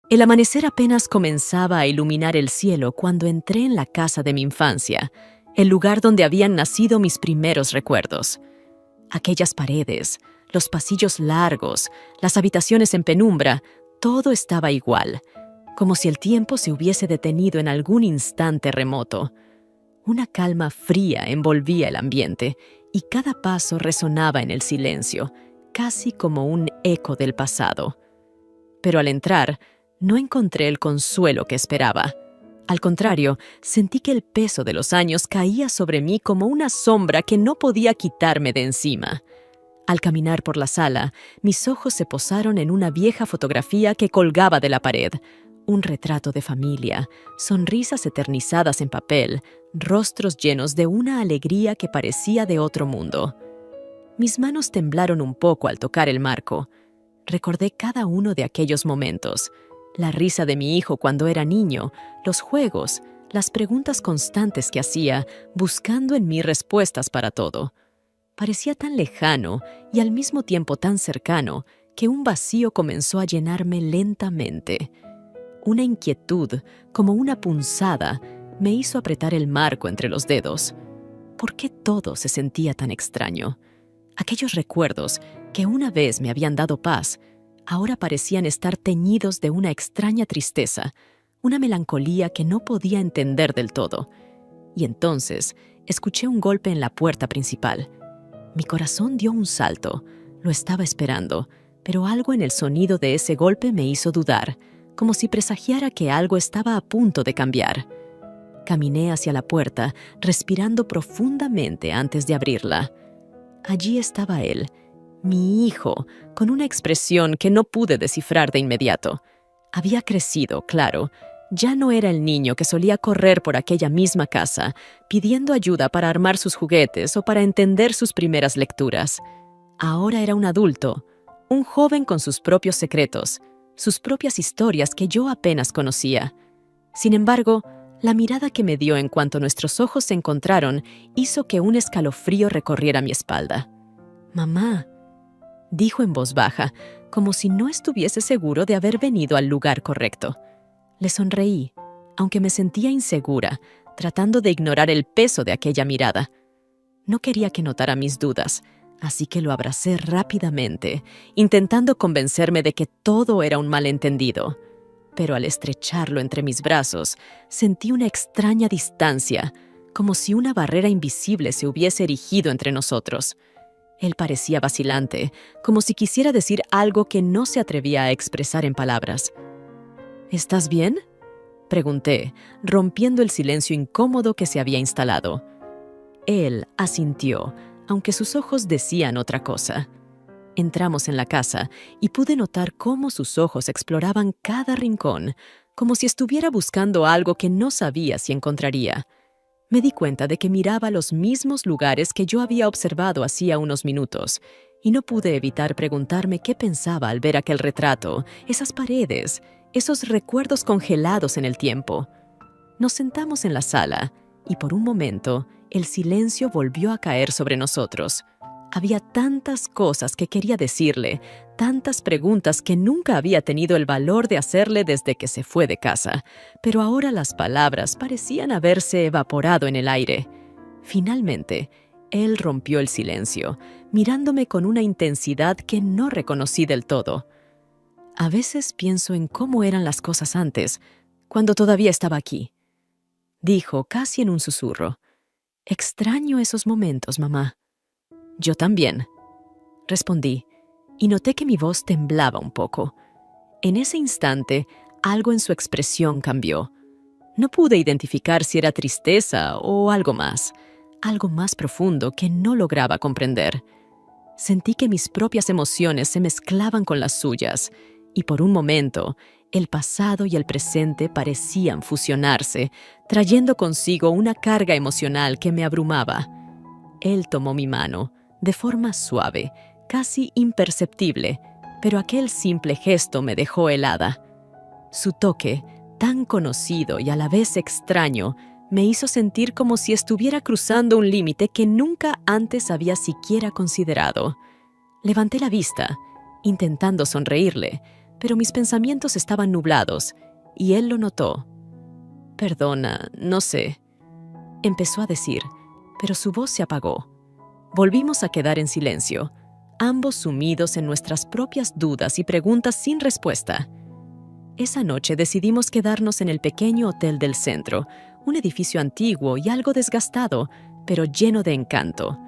El amanecer apenas comenzaba a iluminar el cielo cuando entré en la casa de mi infancia, el lugar donde habían nacido mis primeros recuerdos. Aquellas paredes, los pasillos largos, las habitaciones en penumbra, todo estaba igual, como si el tiempo se hubiese detenido en algún instante remoto. Una calma fría envolvía el ambiente y cada paso resonaba en el silencio, casi como un eco del pasado. Pero al entrar, no encontré el consuelo que esperaba. Al contrario, sentí que el peso de los años caía sobre mí como una sombra que no podía quitarme de encima. Al caminar por la sala, mis ojos se posaron en una vieja fotografía que colgaba de la pared. Un retrato de familia, sonrisas eternizadas en papel, rostros llenos de una alegría que parecía de otro mundo. Mis manos temblaron un poco al tocar el marco. Recordé cada uno de aquellos momentos. La risa de mi hijo cuando era niño, los juegos, las preguntas constantes que hacía, buscando en mí respuestas para todo. Parecía tan lejano y al mismo tiempo tan cercano que un vacío comenzó a llenarme lentamente. Una inquietud, como una punzada, me hizo apretar el marco entre los dedos. ¿Por qué todo se sentía tan extraño? Aquellos recuerdos que una vez me habían dado paz, ahora parecían estar teñidos de una extraña tristeza, una melancolía que no podía entender del todo. Y entonces escuché un golpe en la puerta principal. Mi corazón dio un salto. Lo estaba esperando, pero algo en el sonido de ese golpe me hizo dudar, como si presagiara que algo estaba a punto de cambiar. Caminé hacia la puerta, respirando profundamente antes de abrirla. Allí estaba él, mi hijo, con una expresión que no pude descifrar de inmediato. Había crecido, claro. Ya no era el niño que solía correr por aquella misma casa, pidiendo ayuda para armar sus juguetes o para entender sus primeras lecturas. Ahora era un adulto, un joven con sus propios secretos, sus propias historias que yo apenas conocía. Sin embargo, la mirada que me dio en cuanto nuestros ojos se encontraron hizo que un escalofrío recorriera mi espalda. «Mamá», dijo en voz baja, como si no estuviese seguro de haber venido al lugar correcto. Le sonreí, aunque me sentía insegura, tratando de ignorar el peso de aquella mirada. No quería que notara mis dudas, así que lo abracé rápidamente, intentando convencerme de que todo era un malentendido. Pero al estrecharlo entre mis brazos, sentí una extraña distancia, como si una barrera invisible se hubiese erigido entre nosotros. Él parecía vacilante, como si quisiera decir algo que no se atrevía a expresar en palabras. «¿Estás bien?», pregunté, rompiendo el silencio incómodo que se había instalado. Él asintió, aunque sus ojos decían otra cosa. Entramos en la casa y pude notar cómo sus ojos exploraban cada rincón, como si estuviera buscando algo que no sabía si encontraría. Me di cuenta de que miraba los mismos lugares que yo había observado hacía unos minutos, y no pude evitar preguntarme qué pensaba al ver aquel retrato, esas paredes, esos recuerdos congelados en el tiempo. Nos sentamos en la sala, y por un momento el silencio volvió a caer sobre nosotros. Había tantas cosas que quería decirle, tantas preguntas que nunca había tenido el valor de hacerle desde que se fue de casa, pero ahora las palabras parecían haberse evaporado en el aire. Finalmente, él rompió el silencio, mirándome con una intensidad que no reconocí del todo. «A veces pienso en cómo eran las cosas antes, cuando todavía estaba aquí», dijo casi en un susurro. «Extraño esos momentos, mamá». «Yo también», respondí, y noté que mi voz temblaba un poco. En ese instante, algo en su expresión cambió. No pude identificar si era tristeza o algo más profundo que no lograba comprender. Sentí que mis propias emociones se mezclaban con las suyas, y por un momento, el pasado y el presente parecían fusionarse, trayendo consigo una carga emocional que me abrumaba. Él tomó mi mano, de forma suave, casi imperceptible, pero aquel simple gesto me dejó helada. Su toque, tan conocido y a la vez extraño, me hizo sentir como si estuviera cruzando un límite que nunca antes había siquiera considerado. Levanté la vista, intentando sonreírle, pero mis pensamientos estaban nublados, y él lo notó. «Perdona, no sé», empezó a decir, pero su voz se apagó. Volvimos a quedar en silencio, ambos sumidos en nuestras propias dudas y preguntas sin respuesta. Esa noche decidimos quedarnos en el pequeño hotel del centro, un edificio antiguo y algo desgastado, pero lleno de encanto.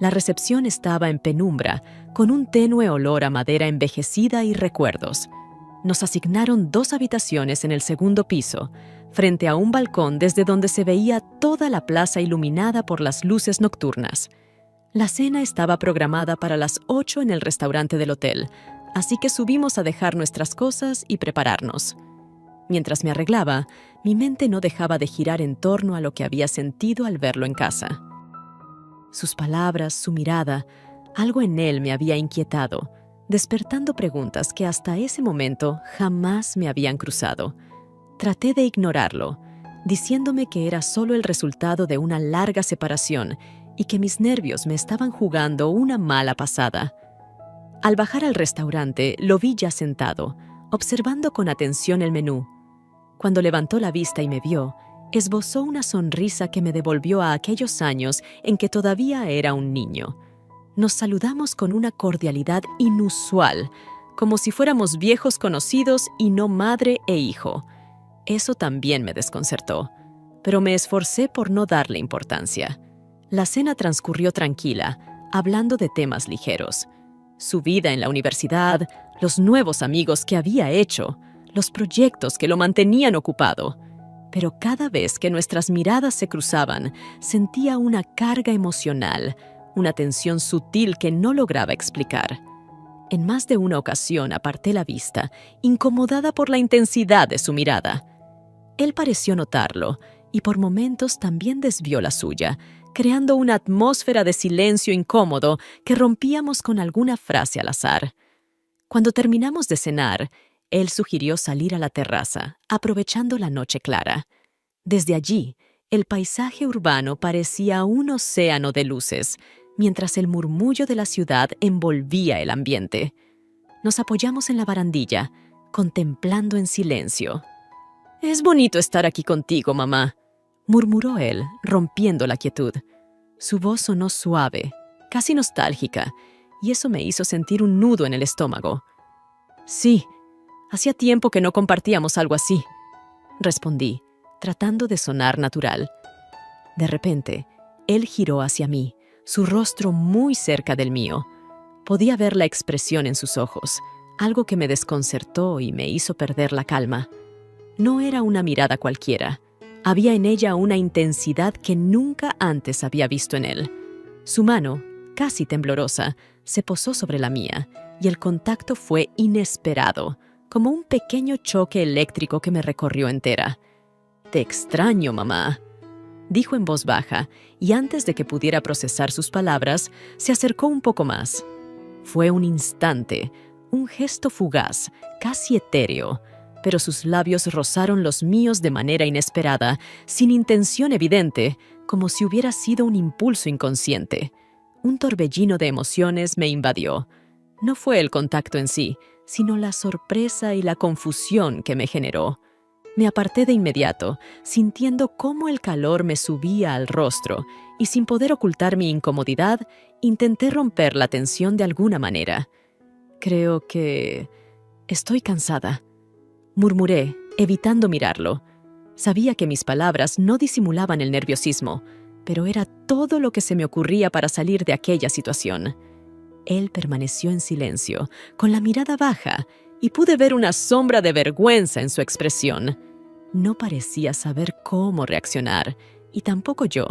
La recepción estaba en penumbra, con un tenue olor a madera envejecida y recuerdos. Nos asignaron 2 habitaciones en el segundo piso, frente a un balcón desde donde se veía toda la plaza iluminada por las luces nocturnas. La cena estaba programada para las 8 en el restaurante del hotel, así que subimos a dejar nuestras cosas y prepararnos. Mientras me arreglaba, mi mente no dejaba de girar en torno a lo que había sentido al verlo en casa. Sus palabras, su mirada, algo en él me había inquietado, despertando preguntas que hasta ese momento jamás me habían cruzado. Traté de ignorarlo, diciéndome que era solo el resultado de una larga separación y que mis nervios me estaban jugando una mala pasada. Al bajar al restaurante, lo vi ya sentado, observando con atención el menú. Cuando levantó la vista y me vio, esbozó una sonrisa que me devolvió a aquellos años en que todavía era un niño. Nos saludamos con una cordialidad inusual, como si fuéramos viejos conocidos y no madre e hijo. Eso también me desconcertó, pero me esforcé por no darle importancia. La cena transcurrió tranquila, hablando de temas ligeros. Su vida en la universidad, los nuevos amigos que había hecho, los proyectos que lo mantenían ocupado. Pero cada vez que nuestras miradas se cruzaban, sentía una carga emocional, una tensión sutil que no lograba explicar. En más de una ocasión aparté la vista, incomodada por la intensidad de su mirada. Él pareció notarlo, y por momentos también desvió la suya, creando una atmósfera de silencio incómodo que rompíamos con alguna frase al azar. Cuando terminamos de cenar, él sugirió salir a la terraza, aprovechando la noche clara. Desde allí, el paisaje urbano parecía un océano de luces, mientras el murmullo de la ciudad envolvía el ambiente. Nos apoyamos en la barandilla, contemplando en silencio. «Es bonito estar aquí contigo, mamá», murmuró él, rompiendo la quietud. Su voz sonó suave, casi nostálgica, y eso me hizo sentir un nudo en el estómago. «Sí, hacía tiempo que no compartíamos algo así», respondí, tratando de sonar natural. De repente, él giró hacia mí, su rostro muy cerca del mío. Podía ver la expresión en sus ojos, algo que me desconcertó y me hizo perder la calma. No era una mirada cualquiera. Había en ella una intensidad que nunca antes había visto en él. Su mano, casi temblorosa, se posó sobre la mía, y el contacto fue inesperado, como un pequeño choque eléctrico que me recorrió entera. «Te extraño, mamá», dijo en voz baja, y antes de que pudiera procesar sus palabras, se acercó un poco más. Fue un instante, un gesto fugaz, casi etéreo, pero sus labios rozaron los míos de manera inesperada, sin intención evidente, como si hubiera sido un impulso inconsciente. Un torbellino de emociones me invadió. No fue el contacto en sí, sino la sorpresa y la confusión que me generó. Me aparté de inmediato, sintiendo cómo el calor me subía al rostro, y sin poder ocultar mi incomodidad, intenté romper la tensión de alguna manera. «Creo que estoy cansada», murmuré, evitando mirarlo. Sabía que mis palabras no disimulaban el nerviosismo, pero era todo lo que se me ocurría para salir de aquella situación. Él permaneció en silencio, con la mirada baja, y pude ver una sombra de vergüenza en su expresión. No parecía saber cómo reaccionar, y tampoco yo.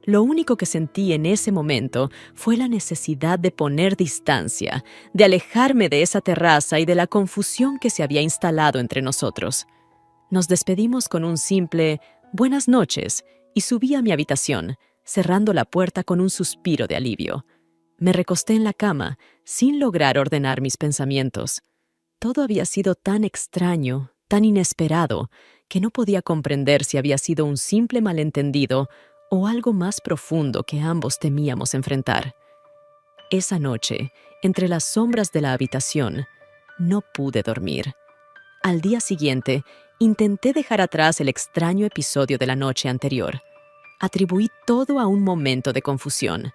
Lo único que sentí en ese momento fue la necesidad de poner distancia, de alejarme de esa terraza y de la confusión que se había instalado entre nosotros. Nos despedimos con un simple «buenas noches» y subí a mi habitación, cerrando la puerta con un suspiro de alivio. Me recosté en la cama, sin lograr ordenar mis pensamientos. Todo había sido tan extraño, tan inesperado, que no podía comprender si había sido un simple malentendido o algo más profundo que ambos temíamos enfrentar. Esa noche, entre las sombras de la habitación, no pude dormir. Al día siguiente, intenté dejar atrás el extraño episodio de la noche anterior. Atribuí todo a un momento de confusión,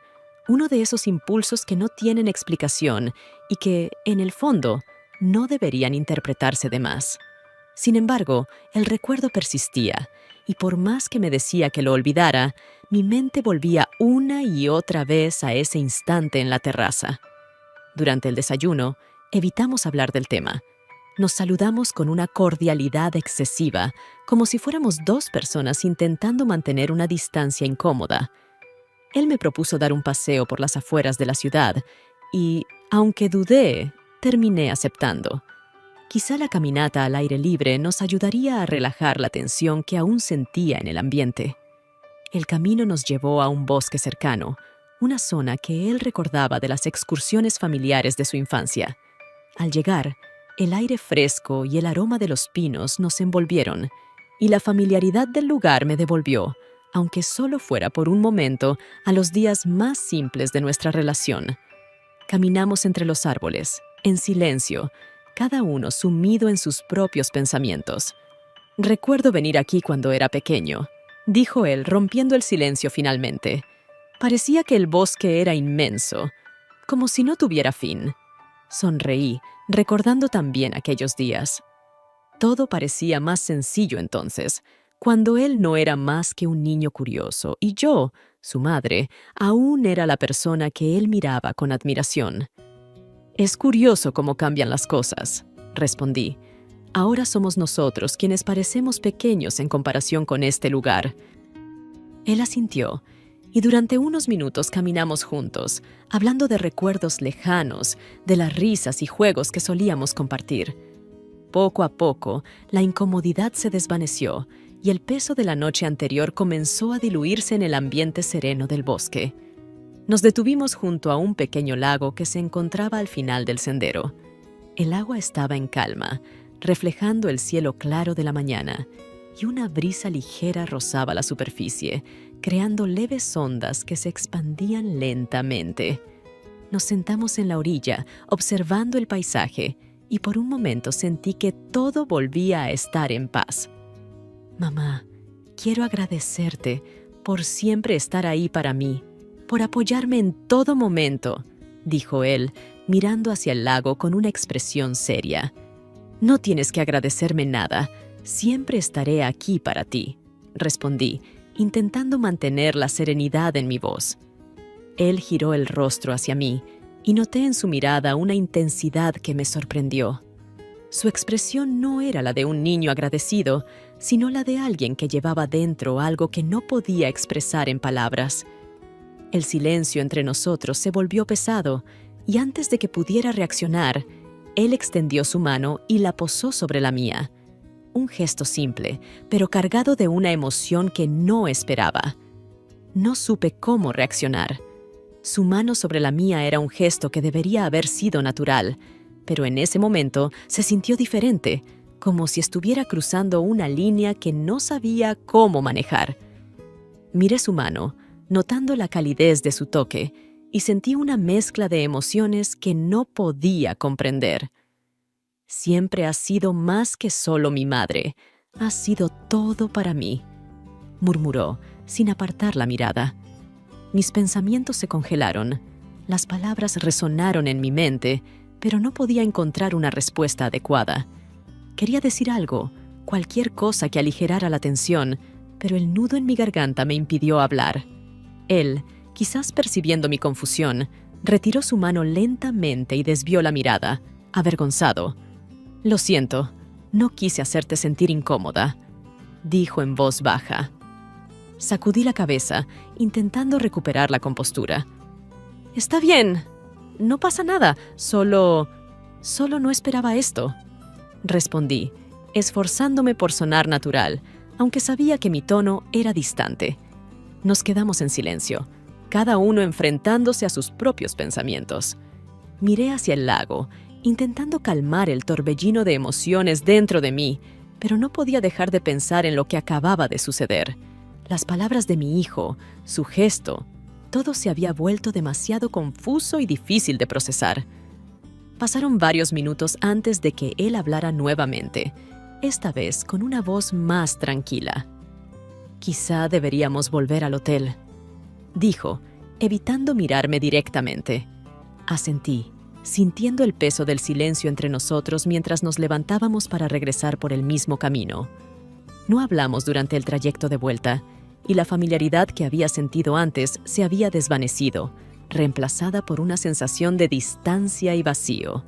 uno de esos impulsos que no tienen explicación y que, en el fondo, no deberían interpretarse de más. Sin embargo, el recuerdo persistía, y por más que me decía que lo olvidara, mi mente volvía una y otra vez a ese instante en la terraza. Durante el desayuno, evitamos hablar del tema. Nos saludamos con una cordialidad excesiva, como si fuéramos dos personas intentando mantener una distancia incómoda. Él me propuso dar un paseo por las afueras de la ciudad y, aunque dudé, terminé aceptando. Quizá la caminata al aire libre nos ayudaría a relajar la tensión que aún sentía en el ambiente. El camino nos llevó a un bosque cercano, una zona que él recordaba de las excursiones familiares de su infancia. Al llegar, el aire fresco y el aroma de los pinos nos envolvieron, y la familiaridad del lugar me devolvió, aunque solo fuera por un momento, a los días más simples de nuestra relación. Caminamos entre los árboles, en silencio, cada uno sumido en sus propios pensamientos. «Recuerdo venir aquí cuando era pequeño», dijo él, rompiendo el silencio finalmente. Parecía que el bosque era inmenso, como si no tuviera fin. Sonreí, recordando también aquellos días. Todo parecía más sencillo entonces, cuando él no era más que un niño curioso y yo, su madre, aún era la persona que él miraba con admiración. «Es curioso cómo cambian las cosas», respondí. «Ahora somos nosotros quienes parecemos pequeños en comparación con este lugar». Él asintió, y durante unos minutos caminamos juntos, hablando de recuerdos lejanos, de las risas y juegos que solíamos compartir. Poco a poco, la incomodidad se desvaneció y el peso de la noche anterior comenzó a diluirse en el ambiente sereno del bosque. Nos detuvimos junto a un pequeño lago que se encontraba al final del sendero. El agua estaba en calma, reflejando el cielo claro de la mañana, y una brisa ligera rozaba la superficie, creando leves ondas que se expandían lentamente. Nos sentamos en la orilla, observando el paisaje, y por un momento sentí que todo volvía a estar en paz. «Mamá, quiero agradecerte por siempre estar ahí para mí, por apoyarme en todo momento», dijo él, mirando hacia el lago con una expresión seria. «No tienes que agradecerme nada, siempre estaré aquí para ti», respondí, intentando mantener la serenidad en mi voz. Él giró el rostro hacia mí y noté en su mirada una intensidad que me sorprendió. Su expresión no era la de un niño agradecido, sino la de alguien que llevaba dentro algo que no podía expresar en palabras. El silencio entre nosotros se volvió pesado, y antes de que pudiera reaccionar, él extendió su mano y la posó sobre la mía. Un gesto simple, pero cargado de una emoción que no esperaba. No supe cómo reaccionar. Su mano sobre la mía era un gesto que debería haber sido natural, pero en ese momento se sintió diferente, como si estuviera cruzando una línea que no sabía cómo manejar. Miré su mano, notando la calidez de su toque, y sentí una mezcla de emociones que no podía comprender. «Siempre has sido más que solo mi madre, has sido todo para mí», murmuró, sin apartar la mirada. Mis pensamientos se congelaron, las palabras resonaron en mi mente, pero no podía encontrar una respuesta adecuada. Quería decir algo, cualquier cosa que aligerara la tensión, pero el nudo en mi garganta me impidió hablar. Él, quizás percibiendo mi confusión, retiró su mano lentamente y desvió la mirada, avergonzado. «Lo siento, no quise hacerte sentir incómoda», dijo en voz baja. Sacudí la cabeza, intentando recuperar la compostura. «Está bien, no pasa nada, solo no esperaba esto», respondí, esforzándome por sonar natural, aunque sabía que mi tono era distante. Nos quedamos en silencio, cada uno enfrentándose a sus propios pensamientos. Miré hacia el lago, intentando calmar el torbellino de emociones dentro de mí, pero no podía dejar de pensar en lo que acababa de suceder. Las palabras de mi hijo, su gesto, todo se había vuelto demasiado confuso y difícil de procesar. Pasaron varios minutos antes de que él hablara nuevamente, esta vez con una voz más tranquila. «Quizá deberíamos volver al hotel», dijo, evitando mirarme directamente. Asentí, sintiendo el peso del silencio entre nosotros mientras nos levantábamos para regresar por el mismo camino. No hablamos durante el trayecto de vuelta, y la familiaridad que había sentido antes se había desvanecido, reemplazada por una sensación de distancia y vacío.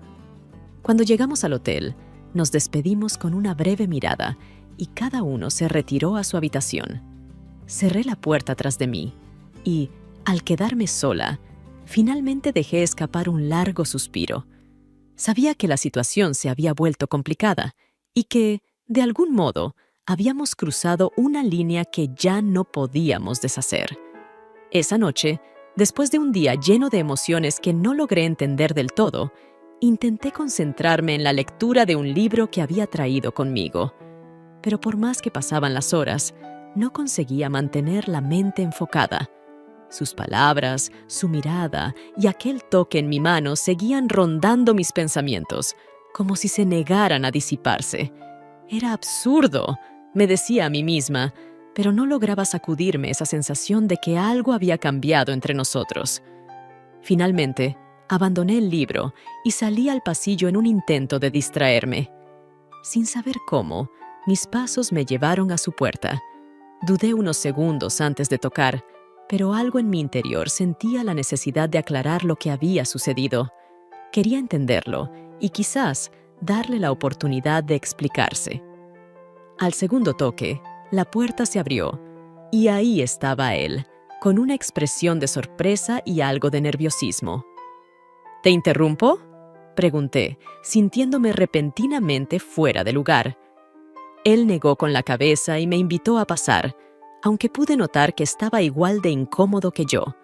Cuando llegamos al hotel, nos despedimos con una breve mirada y cada uno se retiró a su habitación. Cerré la puerta tras de mí y, al quedarme sola, finalmente dejé escapar un largo suspiro. Sabía que la situación se había vuelto complicada y que, de algún modo, habíamos cruzado una línea que ya no podíamos deshacer. Esa noche, después de un día lleno de emociones que no logré entender del todo, intenté concentrarme en la lectura de un libro que había traído conmigo. Pero por más que pasaban las horas, no conseguía mantener la mente enfocada. Sus palabras, su mirada y aquel toque en mi mano seguían rondando mis pensamientos, como si se negaran a disiparse. Era absurdo, me decía a mí misma, pero no lograba sacudirme esa sensación de que algo había cambiado entre nosotros. Finalmente, abandoné el libro y salí al pasillo en un intento de distraerme. Sin saber cómo, mis pasos me llevaron a su puerta. Dudé unos segundos antes de tocar, pero algo en mi interior sentía la necesidad de aclarar lo que había sucedido. Quería entenderlo y quizás darle la oportunidad de explicarse. Al segundo toque, la puerta se abrió y ahí estaba él, con una expresión de sorpresa y algo de nerviosismo. «¿Te interrumpo?», pregunté, sintiéndome repentinamente fuera de lugar. Él negó con la cabeza y me invitó a pasar, aunque pude notar que estaba igual de incómodo que yo.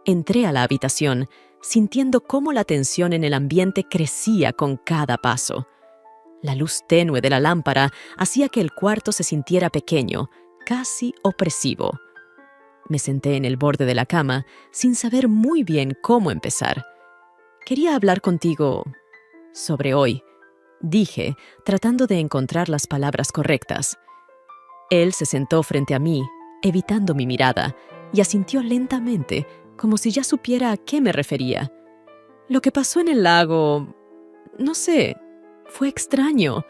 Entré a la habitación, sintiendo cómo la tensión en el ambiente crecía con cada paso. La luz tenue de la lámpara hacía que el cuarto se sintiera pequeño, casi opresivo. Me senté en el borde de la cama, sin saber muy bien cómo empezar. «Quería hablar contigo sobre hoy», dije, tratando de encontrar las palabras correctas. Él se sentó frente a mí, evitando mi mirada, y asintió lentamente, como si ya supiera a qué me refería. «Lo que pasó en el lago... no sé, fue extraño.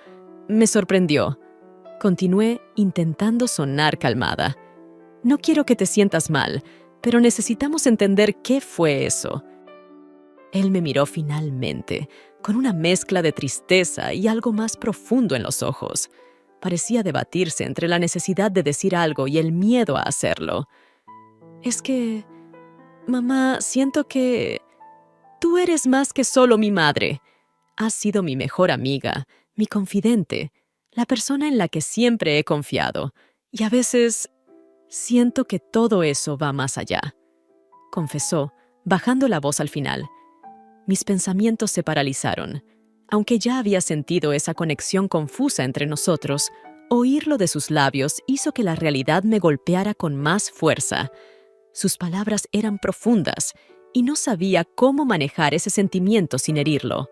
Me sorprendió». Continué intentando sonar calmada. «No quiero que te sientas mal, pero necesitamos entender qué fue eso». Él me miró finalmente, con una mezcla de tristeza y algo más profundo en los ojos. Parecía debatirse entre la necesidad de decir algo y el miedo a hacerlo. «Es que, mamá, siento que tú eres más que solo mi madre. Has sido mi mejor amiga, mi confidente, la persona en la que siempre he confiado, y a veces siento que todo eso va más allá», confesó, bajando la voz al final. Mis pensamientos se paralizaron. Aunque ya había sentido esa conexión confusa entre nosotros, oírlo de sus labios hizo que la realidad me golpeara con más fuerza. Sus palabras eran profundas y no sabía cómo manejar ese sentimiento sin herirlo.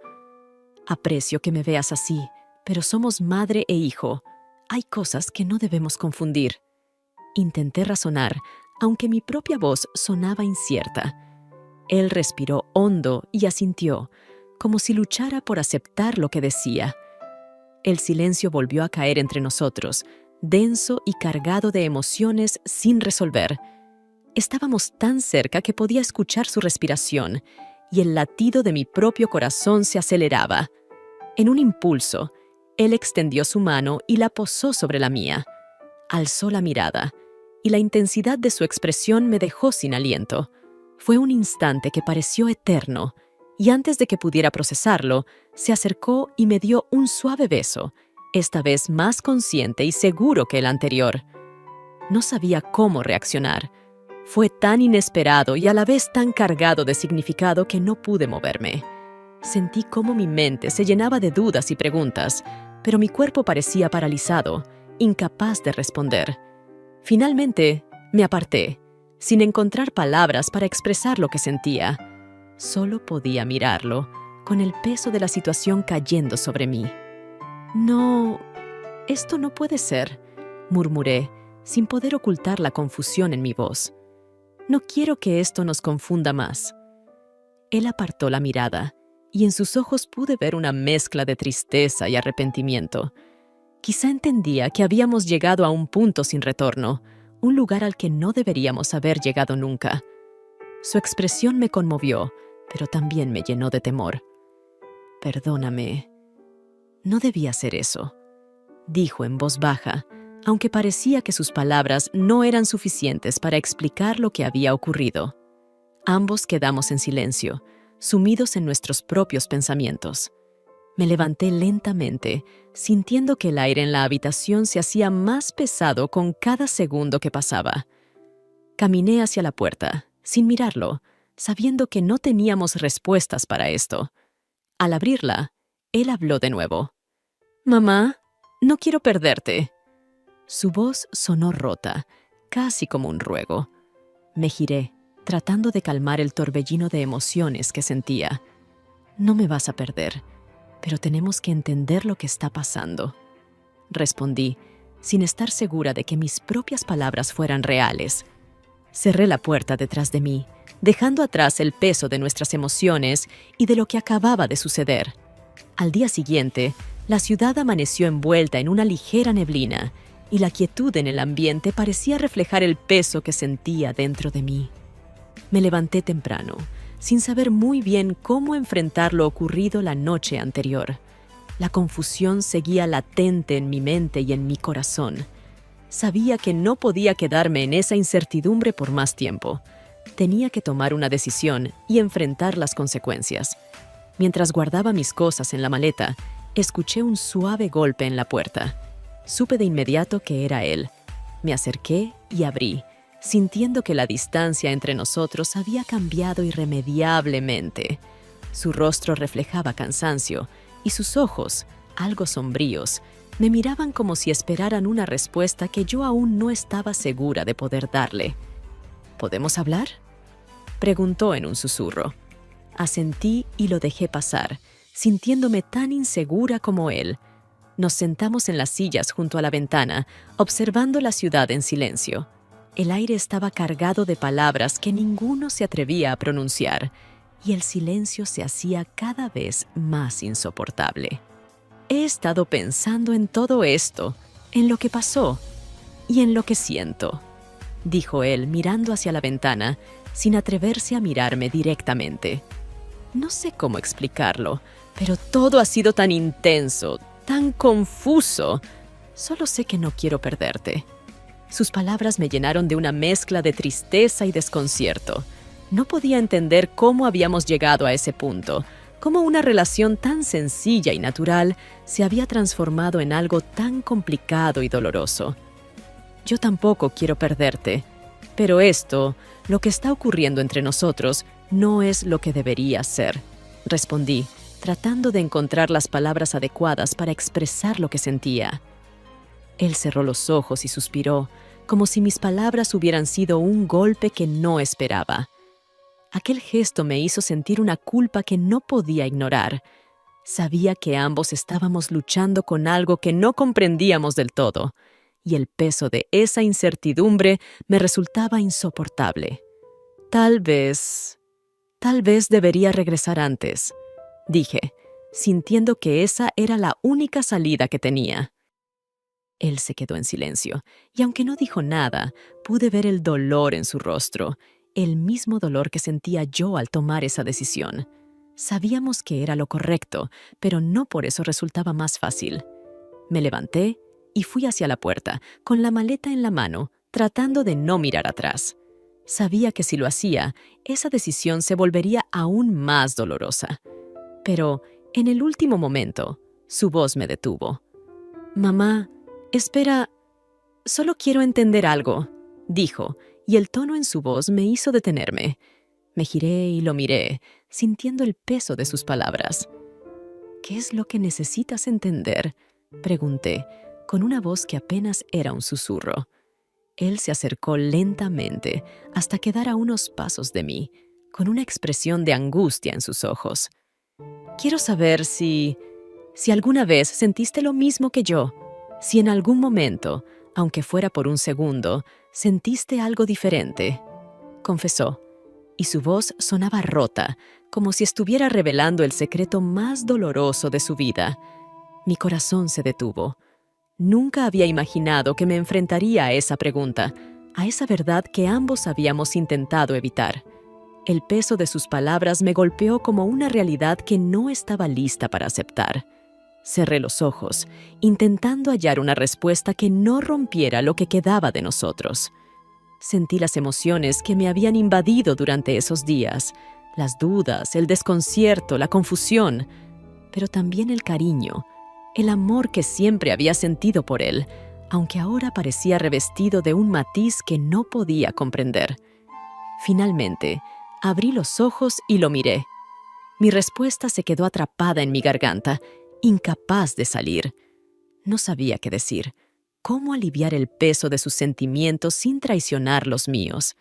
«Aprecio que me veas así, pero somos madre e hijo. Hay cosas que no debemos confundir». Intenté razonar, aunque mi propia voz sonaba incierta. Él respiró hondo y asintió, como si luchara por aceptar lo que decía. El silencio volvió a caer entre nosotros, denso y cargado de emociones sin resolver. Estábamos tan cerca que podía escuchar su respiración, y el latido de mi propio corazón se aceleraba. En un impulso, él extendió su mano y la posó sobre la mía. Alzó la mirada, y la intensidad de su expresión me dejó sin aliento. Fue un instante que pareció eterno, y antes de que pudiera procesarlo, se acercó y me dio un suave beso, esta vez más consciente y seguro que el anterior. No sabía cómo reaccionar. Fue tan inesperado y a la vez tan cargado de significado que no pude moverme. Sentí cómo mi mente se llenaba de dudas y preguntas, pero mi cuerpo parecía paralizado, incapaz de responder. Finalmente, me aparté, sin encontrar palabras para expresar lo que sentía. Solo podía mirarlo, con el peso de la situación cayendo sobre mí. No, esto no puede ser, murmuré, sin poder ocultar la confusión en mi voz. No quiero que esto nos confunda más. Él apartó la mirada, y en sus ojos pude ver una mezcla de tristeza y arrepentimiento. Quizá entendía que habíamos llegado a un punto sin retorno, un lugar al que no deberíamos haber llegado nunca. Su expresión me conmovió, pero también me llenó de temor. «Perdóname. No debía hacer eso», dijo en voz baja, aunque parecía que sus palabras no eran suficientes para explicar lo que había ocurrido. Ambos quedamos en silencio, sumidos en nuestros propios pensamientos. Me levanté lentamente, sintiendo que el aire en la habitación se hacía más pesado con cada segundo que pasaba. Caminé hacia la puerta, sin mirarlo, sabiendo que no teníamos respuestas para esto. Al abrirla, él habló de nuevo. «Mamá, no quiero perderte». Su voz sonó rota, casi como un ruego. Me giré, tratando de calmar el torbellino de emociones que sentía. «No me vas a perder, pero tenemos que entender lo que está pasando», respondí, sin estar segura de que mis propias palabras fueran reales. Cerré la puerta detrás de mí, dejando atrás el peso de nuestras emociones y de lo que acababa de suceder. Al día siguiente, la ciudad amaneció envuelta en una ligera neblina, y la quietud en el ambiente parecía reflejar el peso que sentía dentro de mí. Me levanté temprano, sin saber muy bien cómo enfrentar lo ocurrido la noche anterior. La confusión seguía latente en mi mente y en mi corazón. Sabía que no podía quedarme en esa incertidumbre por más tiempo. Tenía que tomar una decisión y enfrentar las consecuencias. Mientras guardaba mis cosas en la maleta, escuché un suave golpe en la puerta. Supe de inmediato que era él. Me acerqué y abrí, sintiendo que la distancia entre nosotros había cambiado irremediablemente. Su rostro reflejaba cansancio, y sus ojos, algo sombríos, me miraban como si esperaran una respuesta que yo aún no estaba segura de poder darle. «¿Podemos hablar?», preguntó en un susurro. Asentí y lo dejé pasar, sintiéndome tan insegura como él. Nos sentamos en las sillas junto a la ventana, observando la ciudad en silencio. El aire estaba cargado de palabras que ninguno se atrevía a pronunciar, y el silencio se hacía cada vez más insoportable. «He estado pensando en todo esto, en lo que pasó y en lo que siento», dijo él mirando hacia la ventana, sin atreverse a mirarme directamente. No sé cómo explicarlo, pero todo ha sido tan intenso, tan confuso. Solo sé que no quiero perderte. Sus palabras me llenaron de una mezcla de tristeza y desconcierto. No podía entender cómo habíamos llegado a ese punto, cómo una relación tan sencilla y natural se había transformado en algo tan complicado y doloroso. «Yo tampoco quiero perderte, pero esto, lo que está ocurriendo entre nosotros, no es lo que debería ser», respondí, tratando de encontrar las palabras adecuadas para expresar lo que sentía. Él cerró los ojos y suspiró, como si mis palabras hubieran sido un golpe que no esperaba. Aquel gesto me hizo sentir una culpa que no podía ignorar. Sabía que ambos estábamos luchando con algo que no comprendíamos del todo, y el peso de esa incertidumbre me resultaba insoportable. Tal vez debería regresar antes», dije, sintiendo que esa era la única salida que tenía. Él se quedó en silencio, y aunque no dijo nada, pude ver el dolor en su rostro, el mismo dolor que sentía yo al tomar esa decisión. Sabíamos que era lo correcto, pero no por eso resultaba más fácil. Me levanté y fui hacia la puerta, con la maleta en la mano, tratando de no mirar atrás. Sabía que si lo hacía, esa decisión se volvería aún más dolorosa. Pero, en el último momento, su voz me detuvo. «Mamá, espera, solo quiero entender algo», dijo, y el tono en su voz me hizo detenerme. Me giré y lo miré, sintiendo el peso de sus palabras. «¿Qué es lo que necesitas entender?», pregunté, con una voz que apenas era un susurro. Él se acercó lentamente hasta quedar a unos pasos de mí, con una expresión de angustia en sus ojos. Quiero saber si alguna vez sentiste lo mismo que yo, si en algún momento, aunque fuera por un segundo, sentiste algo diferente, confesó, y su voz sonaba rota, como si estuviera revelando el secreto más doloroso de su vida. Mi corazón se detuvo. Nunca había imaginado que me enfrentaría a esa pregunta, a esa verdad que ambos habíamos intentado evitar. El peso de sus palabras me golpeó como una realidad que no estaba lista para aceptar. Cerré los ojos, intentando hallar una respuesta que no rompiera lo que quedaba de nosotros. Sentí las emociones que me habían invadido durante esos días, las dudas, el desconcierto, la confusión, pero también el cariño, el amor que siempre había sentido por él, aunque ahora parecía revestido de un matiz que no podía comprender. Finalmente, abrí los ojos y lo miré. Mi respuesta se quedó atrapada en mi garganta, incapaz de salir. No sabía qué decir, cómo aliviar el peso de sus sentimientos sin traicionar los míos.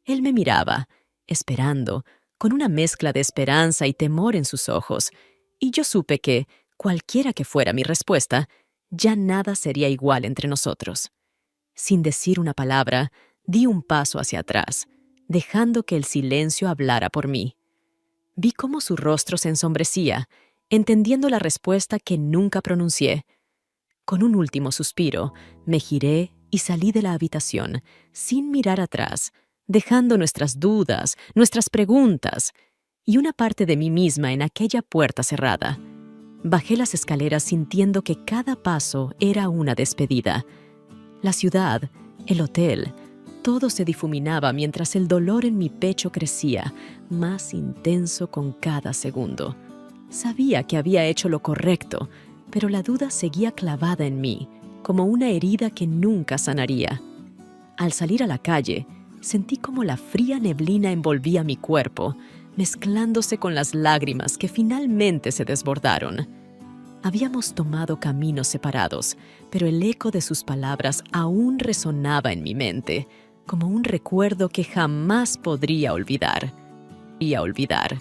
Él me miraba, esperando, con una mezcla de esperanza y temor en sus ojos, y yo supe que, cualquiera que fuera mi respuesta, ya nada sería igual entre nosotros. Sin decir una palabra, di un paso hacia atrás, dejando que el silencio hablara por mí. Vi cómo su rostro se ensombrecía, entendiendo la respuesta que nunca pronuncié. Con un último suspiro, me giré y salí de la habitación, sin mirar atrás, dejando nuestras dudas, nuestras preguntas, y una parte de mí misma en aquella puerta cerrada. Bajé las escaleras sintiendo que cada paso era una despedida. La ciudad, el hotel, todo se difuminaba mientras el dolor en mi pecho crecía, más intenso con cada segundo. Sabía que había hecho lo correcto, pero la duda seguía clavada en mí, como una herida que nunca sanaría. Al salir a la calle, sentí como la fría neblina envolvía mi cuerpo, mezclándose con las lágrimas que finalmente se desbordaron. Habíamos tomado caminos separados, pero el eco de sus palabras aún resonaba en mi mente, como un recuerdo que jamás podría olvidar. Y a olvidar.